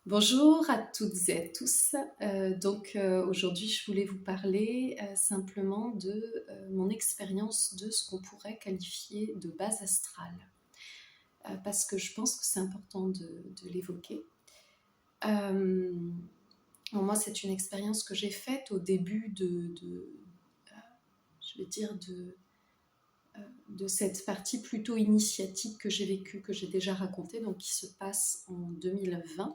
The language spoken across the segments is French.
Bonjour à toutes et à tous. Aujourd'hui, je voulais vous parler simplement de mon expérience de ce qu'on pourrait qualifier de base astrale, parce que je pense que c'est important de l'évoquer. Moi, c'est une expérience que j'ai faite au début je vais dire, de cette partie plutôt initiatique que j'ai vécue, que j'ai déjà racontée, donc qui se passe en 2020.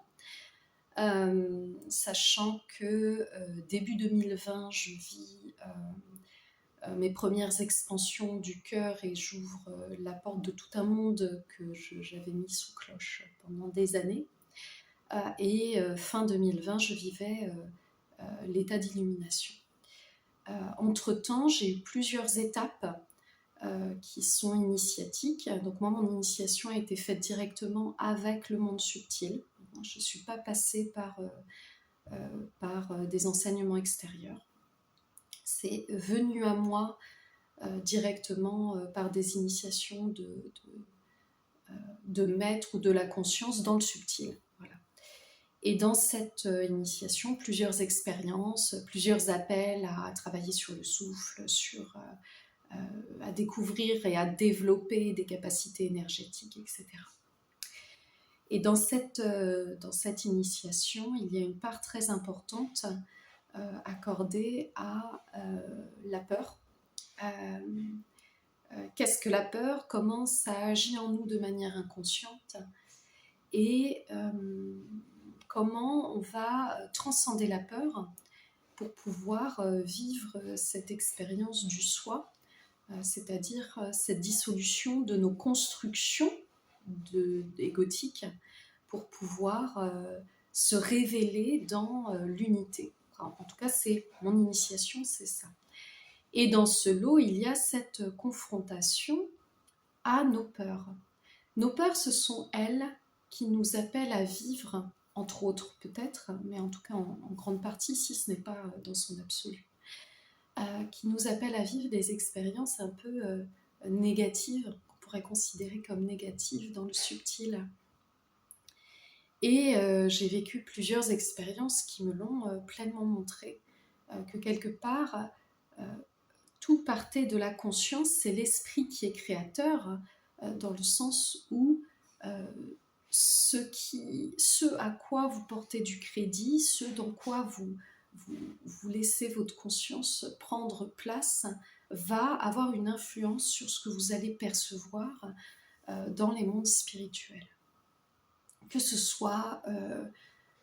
Sachant que début 2020, je vis mes premières expansions du cœur et j'ouvre la porte de tout un monde que j'avais mis sous cloche pendant des années. Fin 2020, je vivais l'état d'illumination. Entre-temps, j'ai eu plusieurs étapes qui sont initiatiques. Donc moi, mon initiation a été faite directement avec le monde subtil. Je ne suis pas passée par des enseignements extérieurs. C'est venu à moi directement par des initiations de maîtres ou de la conscience dans le subtil. Voilà. Et dans cette initiation, plusieurs expériences, plusieurs appels à travailler sur le souffle, à découvrir et à développer des capacités énergétiques, etc. Et dans cette initiation, il y a une part très importante accordée à la peur. Qu'est-ce que la peur? Comment ça agit en nous de manière inconsciente? Et comment on va transcender la peur pour pouvoir vivre cette expérience du soi, c'est-à-dire cette dissolution de nos constructions égotiques pour pouvoir se révéler dans l'unité. Enfin, en tout cas, c'est mon initiation, c'est ça. Et dans ce lot, il y a cette confrontation à nos peurs. Nos peurs, ce sont elles qui nous appellent à vivre, entre autres peut-être, mais en tout cas en grande partie, si ce n'est pas dans son absolu, qui nous appellent à vivre des expériences un peu négatives, qu'on pourrait considérer comme négatives dans le subtil. Et j'ai vécu plusieurs expériences qui me l'ont pleinement montré, que quelque part, tout partait de la conscience, c'est l'esprit qui est créateur, dans le sens où ce à quoi vous portez du crédit, ce dans quoi vous laissez votre conscience prendre place, va avoir une influence sur ce que vous allez percevoir dans les mondes spirituels. Que ce soit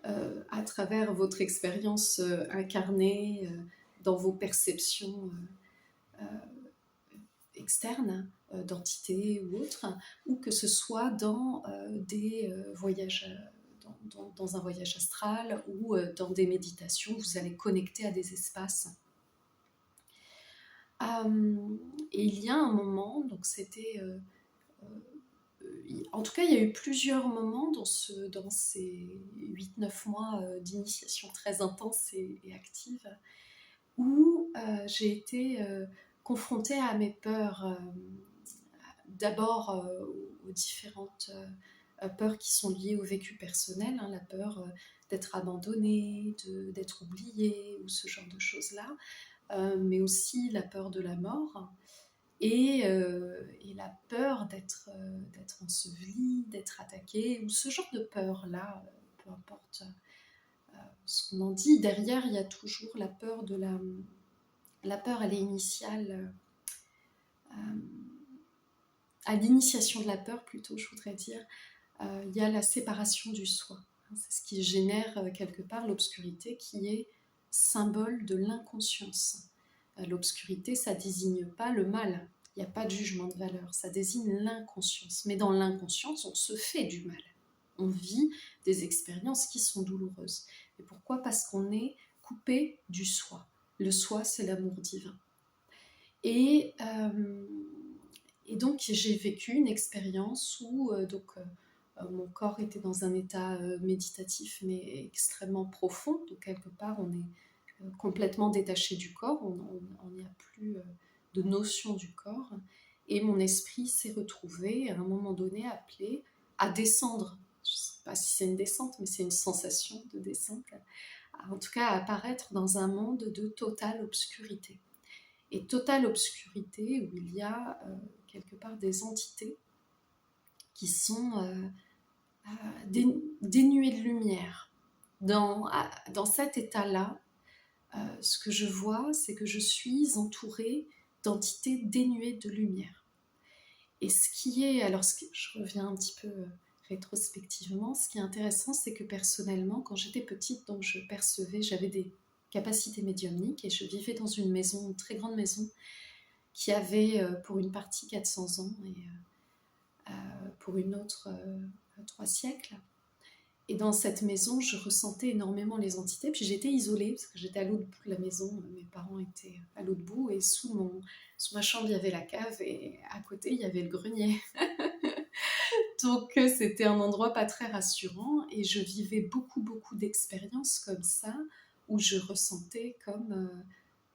à travers votre expérience incarnée, dans vos perceptions externes, d'entités ou autres, ou que ce soit dans des voyages, dans un voyage astral ou dans des méditations, vous allez connecter à des espaces. Et il y a un moment, donc c'était... en tout cas, il y a eu plusieurs moments dans ces 8-9 mois d'initiation très intense et active où j'ai été confrontée à mes peurs, d'abord aux différentes peurs qui sont liées au vécu personnel, hein, la peur d'être abandonnée, d'être oubliée ou ce genre de choses-là, mais aussi la peur de la mort. Et la peur d'être enseveli, d'être attaqué, ou ce genre de peur-là, peu importe ce qu'on en dit, derrière il y a toujours la peur de la peur, elle est initiale, à l'initiation de la peur plutôt, je voudrais dire, il y a la séparation du soi. C'est ce qui génère quelque part l'obscurité qui est symbole de l'inconscience. L'obscurité, ça désigne pas le mal. Il n'y a pas de jugement de valeur, ça désigne l'inconscience. Mais dans l'inconscience, on se fait du mal. On vit des expériences qui sont douloureuses. Et pourquoi? Parce qu'on est coupé du soi. Le soi, c'est l'amour divin. Et donc, j'ai vécu une expérience où mon corps était dans un état méditatif, mais extrêmement profond. Donc, quelque part, on est complètement détaché du corps, on n'y a plus de notion du corps. Et mon esprit s'est retrouvé, à un moment donné, appelé à descendre. pas si c'est une descente, mais c'est une sensation de descente, en tout cas apparaître dans un monde de totale obscurité. Et totale obscurité où il y a quelque part des entités qui sont dénuées de lumière. Dans cet état-là, ce que je vois, c'est que je suis entourée d'entités dénuées de lumière. Et ce qui est, alors je reviens un petit peu rétrospectivement, ce qui est intéressant, c'est que personnellement, quand j'étais petite, donc j'avais des capacités médiumniques et je vivais dans une maison, une très grande maison, qui avait pour une partie 400 ans et pour une autre 3 siècles. Et dans cette maison, je ressentais énormément les entités. Puis j'étais isolée, parce que j'étais à l'autre bout de la maison. Mes parents étaient à l'autre bout. Et sous ma chambre, il y avait la cave. Et à côté, il y avait le grenier. Donc c'était un endroit pas très rassurant. Et je vivais beaucoup, beaucoup d'expériences comme ça, où je ressentais comme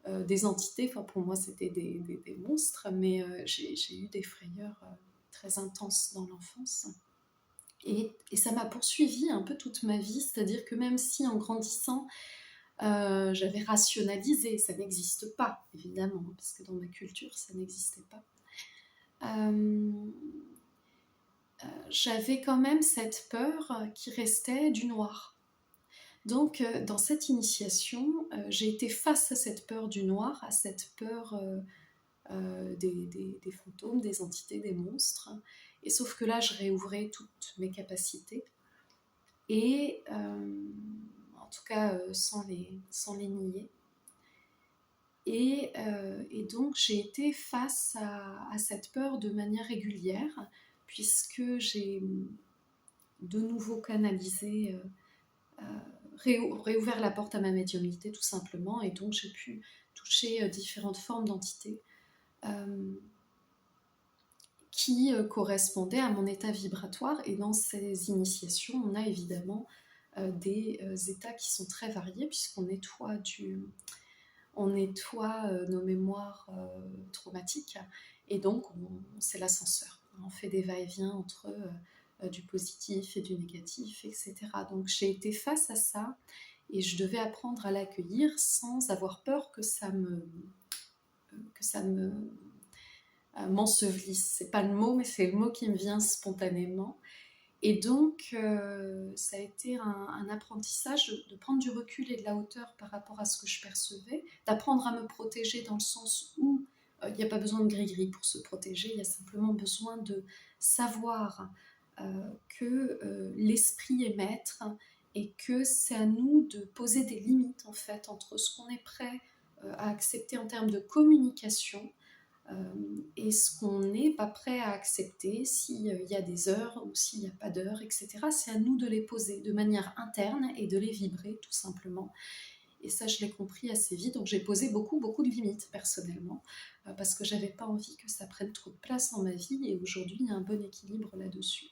des entités. Enfin, pour moi, c'était des monstres. Mais j'ai eu des frayeurs très intenses dans l'enfance. Et ça m'a poursuivi un peu toute ma vie, c'est-à-dire que même si en grandissant, j'avais rationalisé, ça n'existe pas, évidemment, parce que dans ma culture, ça n'existait pas. J'avais quand même cette peur qui restait du noir. Donc, dans cette initiation, j'ai été face à cette peur du noir, à cette peur des fantômes, des entités, des monstres. Et sauf que là, je réouvrais toutes mes capacités. Et en tout cas sans les nier. Et donc j'ai été face à cette peur de manière régulière, puisque j'ai de nouveau canalisé, réouvert la porte à ma médiumnité tout simplement, et donc j'ai pu toucher différentes formes d'entités qui correspondaient à mon état vibratoire. Et dans ces initiations, on a évidemment des états qui sont très variés, puisqu'on nettoie nos mémoires traumatiques, et donc c'est l'ascenseur. On fait des va-et-vient entre du positif et du négatif, etc. Donc j'ai été face à ça, et je devais apprendre à l'accueillir sans avoir peur que ça me m'ensevelisse. C'est pas le mot, mais c'est le mot qui me vient spontanément. Et donc, ça a été un apprentissage de prendre du recul et de la hauteur par rapport à ce que je percevais, d'apprendre à me protéger dans le sens où il n'y a pas besoin de gris-gris pour se protéger, il y a simplement besoin de savoir que l'esprit est maître, et que c'est à nous de poser des limites en fait entre ce qu'on est prêt à accepter en termes de communication et ce qu'on n'est pas prêt à accepter, s'il y a des heures ou s'il n'y a pas d'heures, etc. C'est à nous de les poser de manière interne et de les vibrer tout simplement. Et ça, je l'ai compris assez vite. Donc j'ai posé beaucoup, beaucoup de limites personnellement, parce que j'avais pas envie que ça prenne trop de place dans ma vie, et aujourd'hui, il y a un bon équilibre là-dessus.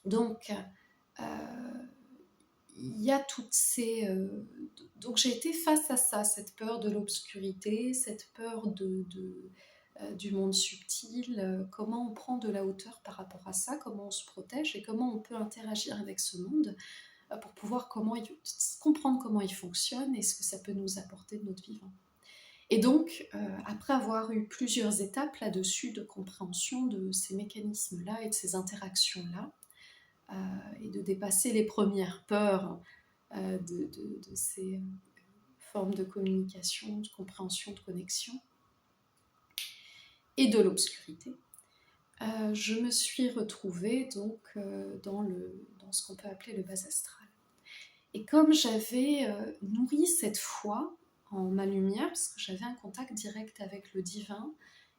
Donc, il y a toutes ces... donc j'ai été face à ça, cette peur de l'obscurité, cette peur du monde subtil, comment on prend de la hauteur par rapport à ça, comment on se protège et comment on peut interagir avec ce monde pour pouvoir comprendre comment il fonctionne et ce que ça peut nous apporter de notre vivant. Et donc, après avoir eu plusieurs étapes là-dessus de compréhension de ces mécanismes-là et de ces interactions-là, et de dépasser les premières peurs de ces formes de communication, de compréhension, de connexion, et de l'obscurité, je me suis retrouvée donc dans ce qu'on peut appeler le bas astral. Et comme j'avais nourri cette foi en ma lumière, parce que j'avais un contact direct avec le divin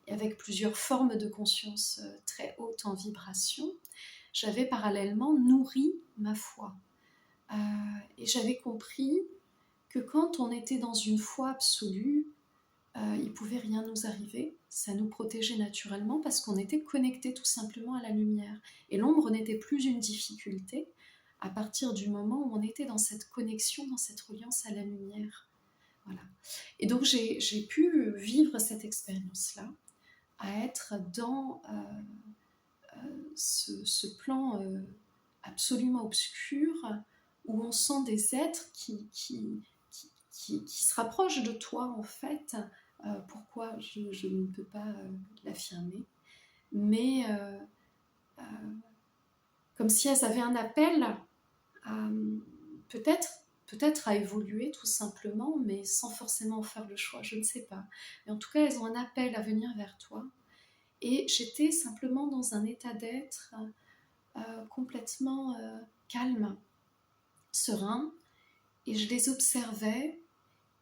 et avec plusieurs formes de conscience très hautes en vibration, j'avais parallèlement nourri ma foi. Et j'avais compris que quand on était dans une foi absolue, il ne pouvait rien nous arriver, ça nous protégeait naturellement parce qu'on était connecté tout simplement à la lumière. Et l'ombre n'était plus une difficulté à partir du moment où on était dans cette connexion, dans cette reliance à la lumière. Voilà. Et donc j'ai pu vivre cette expérience-là, à être dans ce plan absolument obscur où on sent des êtres qui se rapprochent de toi en fait. Pourquoi je ne peux pas l'affirmer, mais comme si elles avaient un appel à peut-être à évoluer tout simplement, mais sans forcément en faire le choix, je ne sais pas. Mais en tout cas, elles ont un appel à venir vers toi. Et j'étais simplement dans un état d'être complètement calme, serein, et je les observais.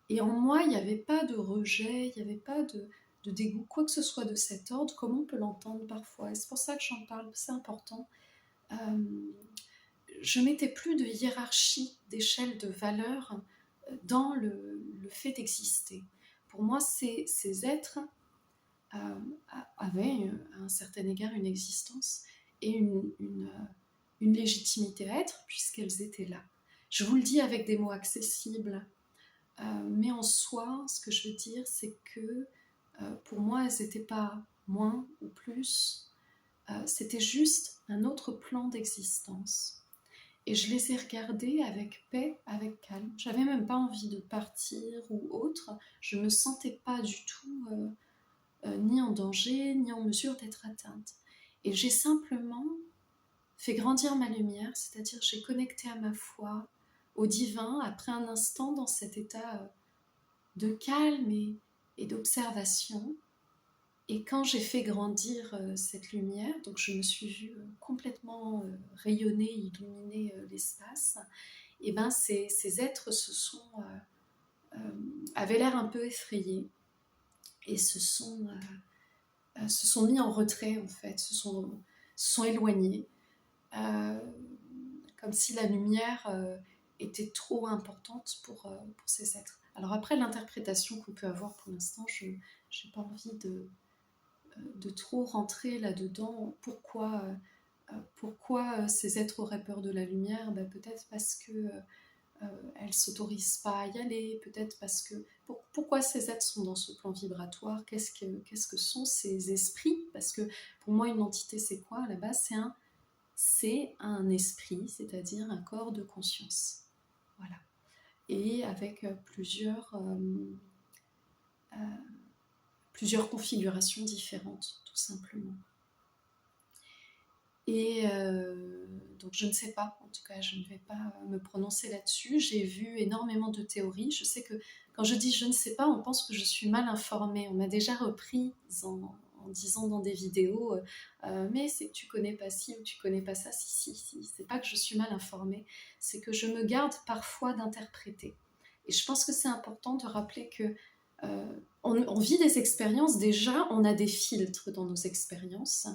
Et en moi, il n'y avait pas de rejet, il n'y avait pas de dégoût, quoi que ce soit de cet ordre, comme on peut l'entendre parfois. Et c'est pour ça que j'en parle, c'est important. Je ne mettais plus de hiérarchie, d'échelle de valeur dans le fait d'exister. Pour moi, ces êtres avaient à un certain égard une existence et une légitimité à être, puisqu'elles étaient là. Je vous le dis avec des mots accessibles, mais en soi, ce que je veux dire, c'est que pour moi, elles n'étaient pas moins ou plus, c'était juste un autre plan d'existence. Et je les ai regardées avec paix, avec calme. J'avais même pas envie de partir ou autre. Je me sentais pas du tout ni en danger, ni en mesure d'être atteinte. Et j'ai simplement fait grandir ma lumière, c'est-à-dire j'ai connecté à ma foi, au divin, après un instant dans cet état de calme et d'observation. Et quand j'ai fait grandir cette lumière, donc je me suis vue complètement rayonner, illuminer l'espace, et ben ces êtres avaient l'air un peu effrayés et se sont mis en retrait en fait, se sont éloignés, euh, comme si la lumière était trop importante pour ces êtres. Alors après, l'interprétation qu'on peut avoir pour l'instant, je n'ai pas envie de trop rentrer là-dedans. Pourquoi ces êtres auraient peur de la lumière? Peut-être parce que elles ne s'autorisent pas à y aller, peut-être parce que... Pourquoi ces êtres sont dans ce plan vibratoire? Qu'est-ce que sont ces esprits? Parce que pour moi, une entité, c'est quoi? À la base, c'est un esprit, c'est-à-dire un corps de conscience. Voilà. Et avec plusieurs configurations différentes, tout simplement. Et donc je ne sais pas, en tout cas je ne vais pas me prononcer là-dessus. J'ai vu énormément de théories. Je sais que quand je dis je ne sais pas, on pense que je suis mal informée. On m'a déjà repris en disant dans des vidéos mais c'est que tu connais pas ci ou tu connais pas ça. Si. C'est pas que je suis mal informée, c'est que je me garde parfois d'interpréter. Et je pense que c'est important de rappeler que on vit des expériences, déjà on a des filtres dans nos expériences.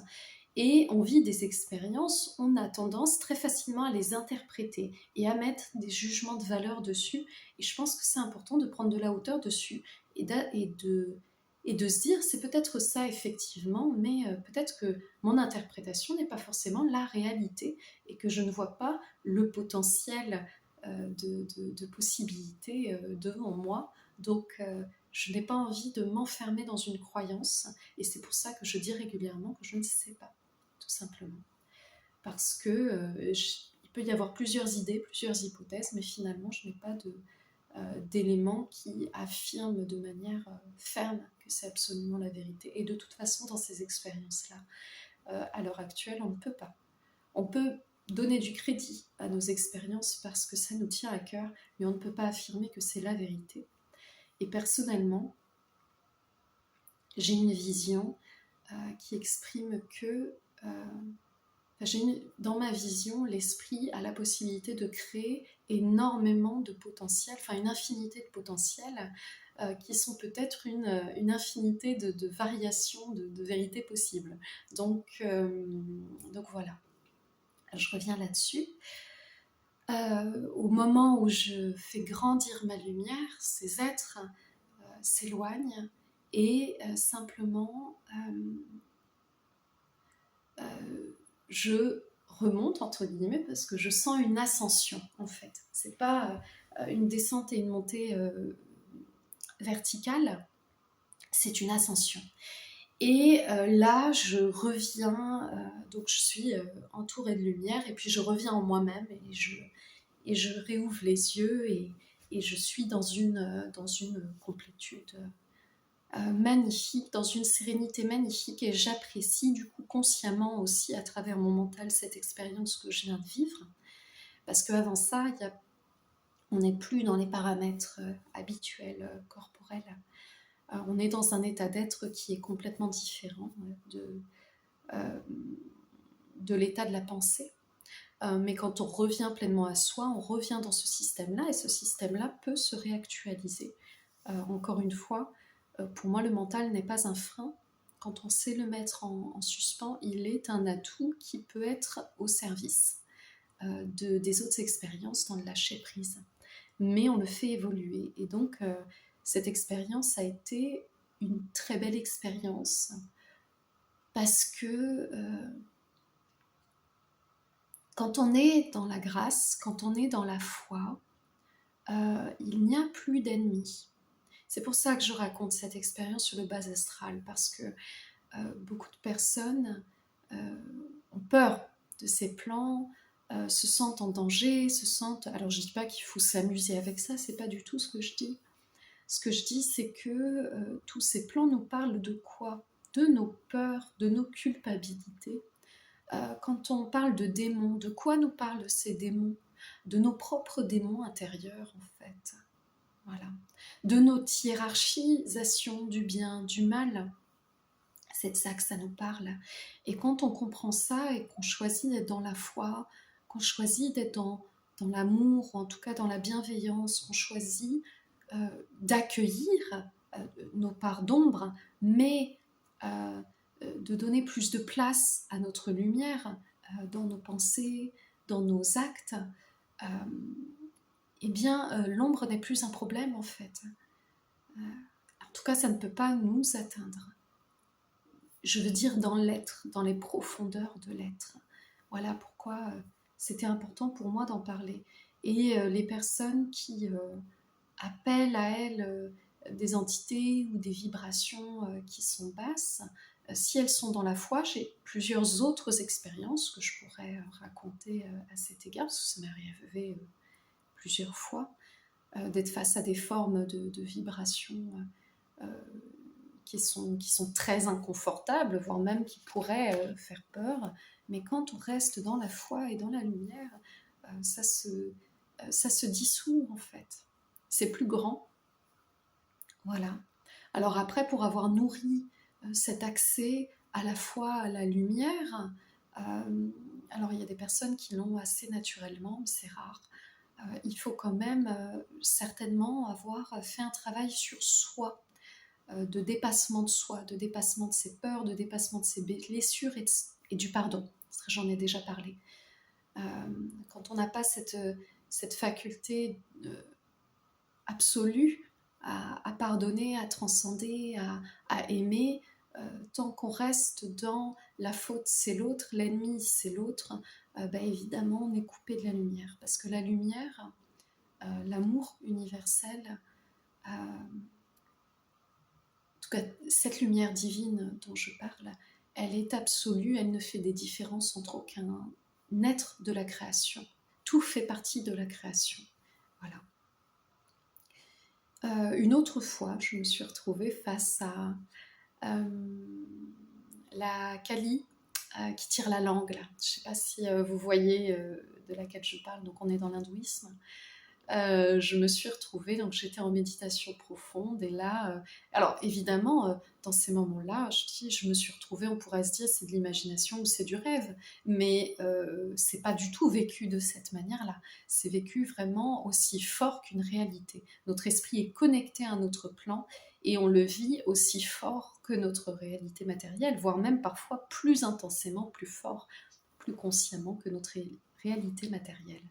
Et on vit des expériences, on a tendance très facilement à les interpréter et à mettre des jugements de valeur dessus. Et je pense que c'est important de prendre de la hauteur dessus et de se dire, c'est peut-être ça effectivement, mais peut-être que mon interprétation n'est pas forcément la réalité et que je ne vois pas le potentiel de possibilités devant moi. Donc, je n'ai pas envie de m'enfermer dans une croyance et c'est pour ça que je dis régulièrement que je ne sais pas. Tout simplement. Parce que il peut y avoir plusieurs idées, plusieurs hypothèses, mais finalement, je n'ai pas d'éléments qui affirment de manière ferme que c'est absolument la vérité. Et de toute façon, dans ces expériences-là, à l'heure actuelle, on ne peut pas. On peut donner du crédit à nos expériences parce que ça nous tient à cœur, mais on ne peut pas affirmer que c'est la vérité. Et personnellement, j'ai une vision qui exprime que dans ma vision, l'esprit a la possibilité de créer énormément de potentiel, enfin une infinité de potentiels qui sont peut-être une infinité de variations de vérités possibles. Donc voilà, je reviens là-dessus. Au moment où je fais grandir ma lumière, ces êtres s'éloignent et simplement je remonte entre guillemets parce que je sens une ascension en fait. C'est pas une descente et une montée verticale, c'est une ascension. Et là, je reviens, donc je suis entourée de lumière, et puis je reviens en moi-même, et je réouvre les yeux, et je suis dans une complétude magnifique, dans une sérénité magnifique, et j'apprécie du coup consciemment aussi à travers mon mental cette expérience que je viens de vivre, parce qu'avant ça, on n'est plus dans les paramètres habituels corporels. On est dans un état d'être qui est complètement différent euh, de l'état de la pensée. Mais quand on revient pleinement à soi, on revient dans ce système-là, et ce système-là peut se réactualiser. Encore une fois, pour moi, le mental n'est pas un frein. Quand on sait le mettre en suspens, il est un atout qui peut être au service des autres expériences dans le lâcher-prise. Mais on le fait évoluer. Et donc, cette expérience a été une très belle expérience, parce que quand on est dans la grâce, quand on est dans la foi, il n'y a plus d'ennemis. C'est pour ça que je raconte cette expérience sur le bas astral, parce que beaucoup de personnes ont peur de ces plans, se sentent en danger, se sentent... Alors je ne dis pas qu'il faut s'amuser avec ça, c'est pas du tout ce que je dis. Ce que je dis, c'est que tous ces plans nous parlent de quoi? De nos peurs, de nos culpabilités. Quand on parle de démons, de quoi nous parlent ces démons? De nos propres démons intérieurs, en fait. Voilà. De notre hiérarchisation du bien, du mal. C'est de ça que ça nous parle. Et quand on comprend ça, et qu'on choisit d'être dans la foi, qu'on choisit d'être dans l'amour, ou en tout cas dans la bienveillance, qu'on choisit d'accueillir nos parts d'ombre, mais de donner plus de place à notre lumière dans nos pensées, dans nos actes, euh, eh bien, l'ombre n'est plus un problème, en fait. En tout cas, ça ne peut pas nous atteindre. Je veux dire dans l'être, dans les profondeurs de l'être. Voilà pourquoi c'était important pour moi d'en parler. Et les personnes qui appellent à elles des entités ou des vibrations qui sont basses, si elles sont dans la foi, j'ai plusieurs autres expériences que je pourrais raconter à cet égard, parce que ça m'est arrivé plusieurs fois, d'être face à des formes de vibrations qui sont très inconfortables, voire même qui pourraient faire peur. Mais quand on reste dans la foi et dans la lumière, ça se dissout, en fait. C'est plus grand. Voilà. Alors après, pour avoir nourri cet accès à la foi, à la lumière, alors il y a des personnes qui l'ont assez naturellement, mais c'est rare. Il faut quand même certainement avoir fait un travail sur soi, de dépassement de soi, de dépassement de ses peurs, de dépassement de ses blessures, et du pardon. J'en ai déjà parlé. Quand on n'a pas cette faculté absolue à pardonner, à transcender, à aimer, tant qu'on reste dans la faute c'est l'autre, l'ennemi c'est l'autre, évidemment on est coupé de la lumière. Parce que la lumière, l'amour universel, en tout cas cette lumière divine dont je parle, elle est absolue, elle ne fait des différences entre aucun être de la création. Tout fait partie de la création. Voilà. Une autre fois, je me suis retrouvée face à la Kali qui tire la langue. Là. Je ne sais pas si vous voyez de laquelle je parle, donc on est dans l'hindouisme. Je me suis retrouvée, donc j'étais en méditation profonde, et là, alors évidemment, dans ces moments-là, je me suis retrouvée, on pourrait se dire c'est de l'imagination ou c'est du rêve, mais c'est pas du tout vécu de cette manière-là. C'est vécu vraiment aussi fort qu'une réalité. Notre esprit est connecté à un autre plan, et on le vit aussi fort que notre réalité matérielle, voire même parfois plus intensément, plus fort, plus consciemment que notre réalité matérielle.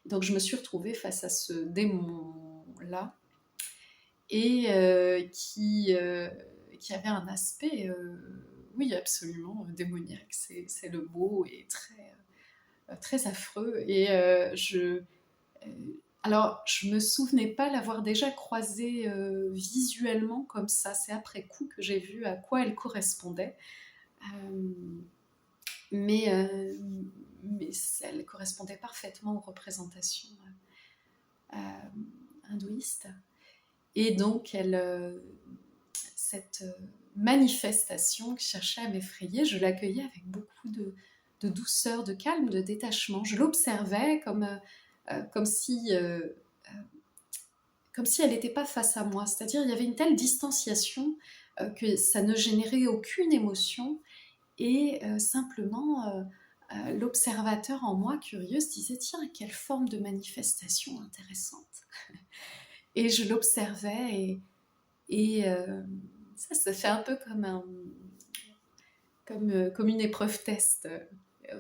Donc je me suis retrouvée face à ce démon-là, et qui avait un aspect, oui, absolument démoniaque. C'est le mot, et très, très affreux. Et Alors, je me souvenais pas l'avoir déjà croisée visuellement comme ça. C'est après coup que j'ai vu à quoi elle correspondait. Euh, mais, euh, mais elle correspondait parfaitement aux représentations euh, hindouistes. Et donc, cette manifestation qui cherchait à m'effrayer, je l'accueillais avec beaucoup de douceur, de calme, de détachement. Je l'observais comme si elle n'était pas face à moi. C'est-à-dire, il y avait une telle distanciation que ça ne générait aucune émotion. Et simplement, l'observateur en moi, curieux, se disait, tiens, quelle forme de manifestation intéressante. Et je l'observais et ça fait un peu comme une épreuve test.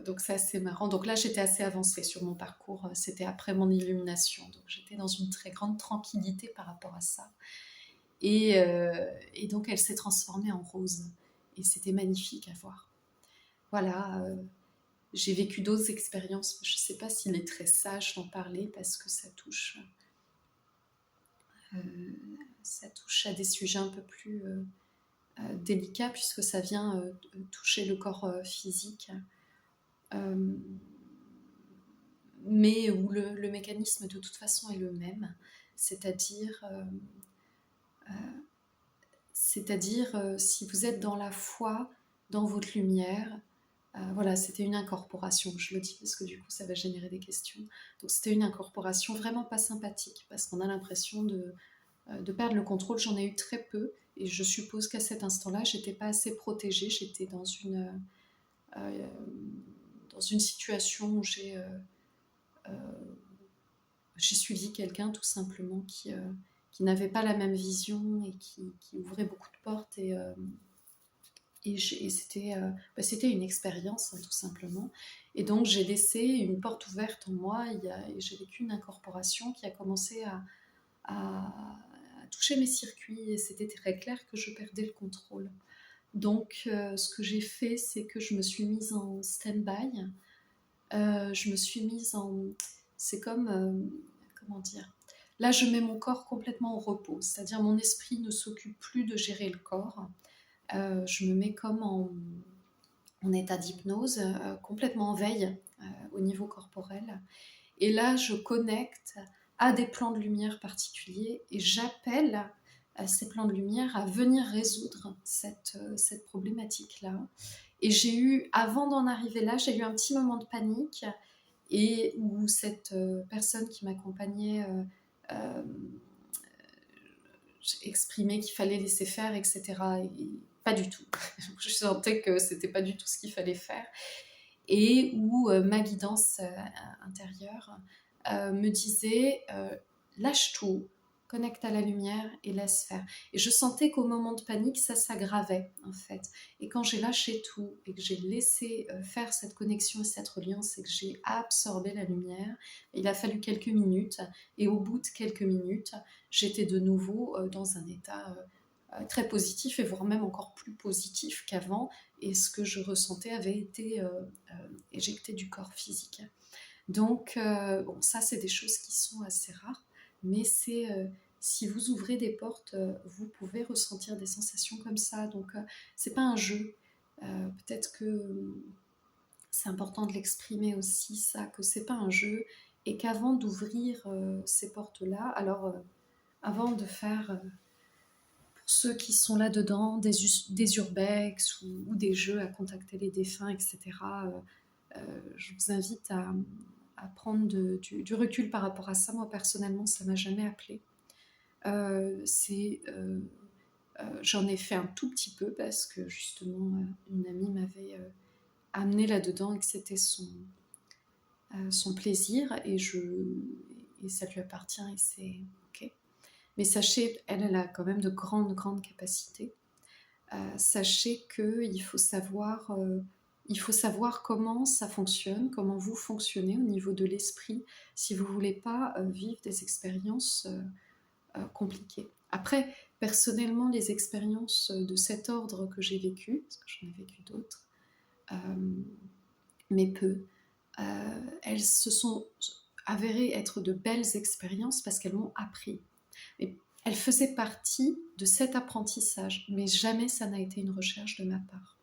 Donc c'est assez marrant. Donc là, j'étais assez avancée sur mon parcours. C'était après mon illumination. Donc j'étais dans une très grande tranquillité par rapport à ça. Et donc elle s'est transformée en rose. Et c'était magnifique à voir. Voilà. J'ai vécu d'autres expériences. Je ne sais pas s'il est très sage d'en parler parce que euh, ça touche à des sujets un peu plus délicats puisque ça vient toucher le corps physique. Euh, mais où le mécanisme de toute façon est le même, c'est-à-dire, si vous êtes dans la foi, dans votre lumière, voilà, c'était une incorporation, je le dis parce que du coup ça va générer des questions. Donc c'était une incorporation vraiment pas sympathique parce qu'on a l'impression de perdre le contrôle. J'en ai eu très peu et je suppose qu'à cet instant-là, j'étais pas assez protégée. J'étais euh, dans une situation où j'ai suivi quelqu'un tout simplement qui n'avait pas la même vision et qui ouvrait beaucoup de portes et c'était une expérience, hein, tout simplement. Et donc j'ai laissé une porte ouverte en moi et j'ai vécu une incorporation qui a commencé à toucher mes circuits et c'était très clair que je perdais le contrôle. Donc ce que j'ai fait, c'est que je me suis mise en stand-by. Je me suis mise en... C'est comme... comment dire? Là, je mets mon corps complètement au repos, c'est-à-dire mon esprit ne s'occupe plus de gérer le corps. Je me mets comme en état d'hypnose, complètement en veille au niveau corporel. Et là, je connecte à des plans de lumière particuliers et j'appelle ces plans de lumière à venir résoudre cette problématique-là. Et avant d'en arriver là, j'ai eu un petit moment de panique et où cette personne qui m'accompagnait euh, exprimait qu'il fallait laisser faire, etc. Et pas du tout. Je sentais que c'était pas du tout ce qu'il fallait faire. Et où ma guidance intérieure me disait lâche tout, connecte à la lumière et laisse faire. Et je sentais qu'au moment de panique, ça s'aggravait en fait. Et quand j'ai lâché tout et que j'ai laissé faire cette connexion et cette reliance et que j'ai absorbé la lumière, il a fallu quelques minutes. Et au bout de quelques minutes, j'étais de nouveau dans un état très positif et voire même encore plus positif qu'avant. Et ce que je ressentais avait été éjecté du corps physique. Donc, bon, ça, c'est des choses qui sont assez rares, mais si vous ouvrez des portes, vous pouvez ressentir des sensations comme ça. Donc, c'est pas un jeu. Peut-être que c'est important de l'exprimer aussi, ça, que c'est pas un jeu et qu'avant d'ouvrir ces portes-là, alors avant de faire pour ceux qui sont là-dedans, des urbex ou des jeux à contacter les défunts, etc., je vous invite à prendre du recul par rapport à ça. Moi, personnellement, ça m'a jamais appelé. J'en ai fait un tout petit peu parce que justement, une amie m'avait amené là-dedans et que c'était son plaisir et ça lui appartient et c'est ok. Mais sachez, elle a quand même de grandes, grandes capacités. Sachez il faut savoir comment ça fonctionne, comment vous fonctionnez au niveau de l'esprit, si vous ne voulez pas vivre des expériences compliquées. Après, personnellement, les expériences de cet ordre que j'ai vécues, parce que j'en ai vécu d'autres, mais peu, elles se sont avérées être de belles expériences parce qu'elles m'ont appris. Et elles faisaient partie de cet apprentissage, mais jamais ça n'a été une recherche de ma part.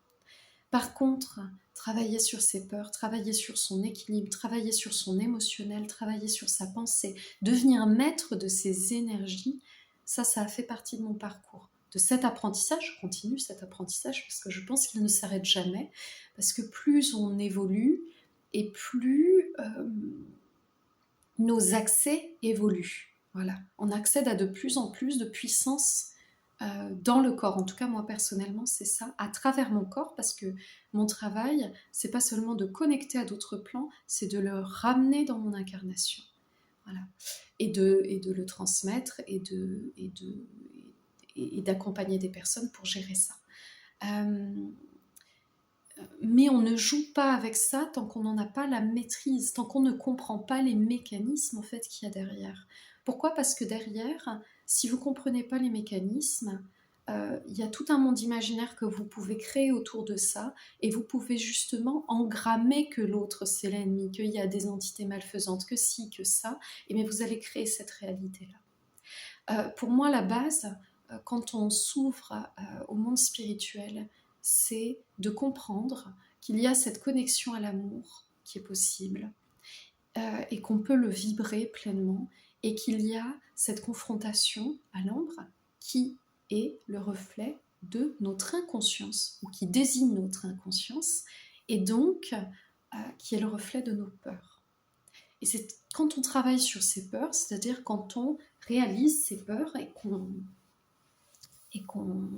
Par contre, travailler sur ses peurs, travailler sur son équilibre, travailler sur son émotionnel, travailler sur sa pensée, devenir maître de ses énergies, ça a fait partie de mon parcours. De cet apprentissage, je continue cet apprentissage parce que je pense qu'il ne s'arrête jamais, parce que plus on évolue et plus nos accès évoluent. Voilà. On accède à de plus en plus de puissance dans le corps. En tout cas, moi personnellement, c'est ça, à travers mon corps, parce que mon travail, c'est pas seulement de connecter à d'autres plans, c'est de le ramener dans mon incarnation. Voilà. Et de le transmettre et d'accompagner des personnes pour gérer ça. Mais on ne joue pas avec ça tant qu'on n'en a pas la maîtrise, tant qu'on ne comprend pas les mécanismes en fait qu'il y a derrière. Pourquoi ? Parce que derrière, si vous ne comprenez pas les mécanismes, il y a tout un monde imaginaire que vous pouvez créer autour de ça, et vous pouvez justement engrammer que l'autre c'est l'ennemi, qu'il y a des entités malfaisantes, que ci, que ça, et bien vous allez créer cette réalité-là. Pour moi, la base, quand on s'ouvre au monde spirituel, c'est de comprendre qu'il y a cette connexion à l'amour qui est possible et qu'on peut le vibrer pleinement, et qu'il y a cette confrontation à l'ombre qui est le reflet de notre inconscience, ou qui désigne notre inconscience, et donc qui est le reflet de nos peurs. Et c'est quand on travaille sur ces peurs, c'est-à-dire quand on réalise ces peurs et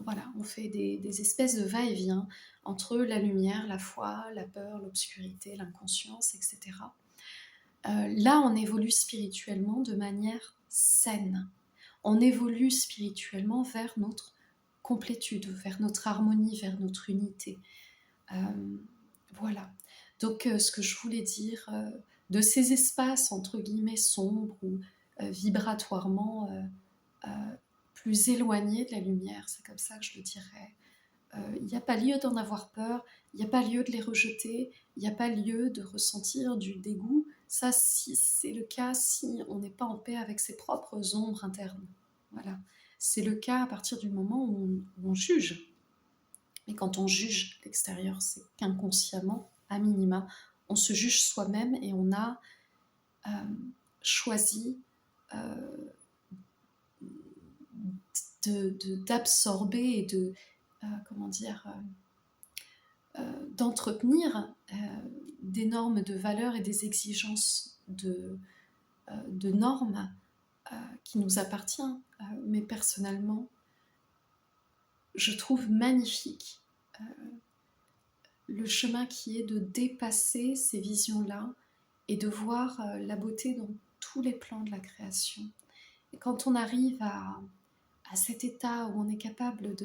voilà, on fait des espèces de va-et-vient entre la lumière, la foi, la peur, l'obscurité, l'inconscience, etc. Là, on évolue spirituellement de manière saine. On évolue spirituellement vers notre complétude, vers notre harmonie, vers notre unité. Voilà. Donc, ce que je voulais dire de ces espaces, entre guillemets, sombres ou vibratoirement plus éloignés de la lumière, c'est comme ça que je le dirais. Il n'y a pas lieu d'en avoir peur, il n'y a pas lieu de les rejeter, il n'y a pas lieu de ressentir du dégoût. Ça, si c'est le cas, si on n'est pas en paix avec ses propres ombres internes. Voilà. C'est le cas à partir du moment où on juge. Mais quand on juge l'extérieur, c'est qu'inconsciemment, à minima, on se juge soi-même, et on a choisi d'absorber et de d'entretenir des normes de valeurs et des exigences de normes qui nous appartiennent. Mais personnellement, je trouve magnifique le chemin qui est de dépasser ces visions-là et de voir la beauté dans tous les plans de la création. Et quand on arrive à cet état où on est capable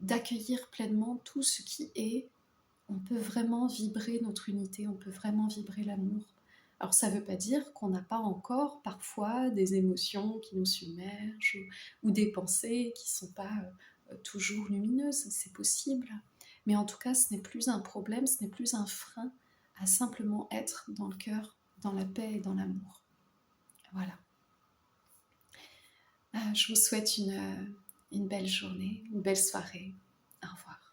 d'accueillir pleinement tout ce qui est, on peut vraiment vibrer notre unité, on peut vraiment vibrer l'amour. Alors ça ne veut pas dire qu'on n'a pas encore parfois des émotions qui nous submergent, ou des pensées qui ne sont pas toujours lumineuses, c'est possible. Mais en tout cas, ce n'est plus un problème, ce n'est plus un frein à simplement être dans le cœur, dans la paix et dans l'amour. Voilà. Je vous souhaite une belle journée, une belle soirée. Au revoir.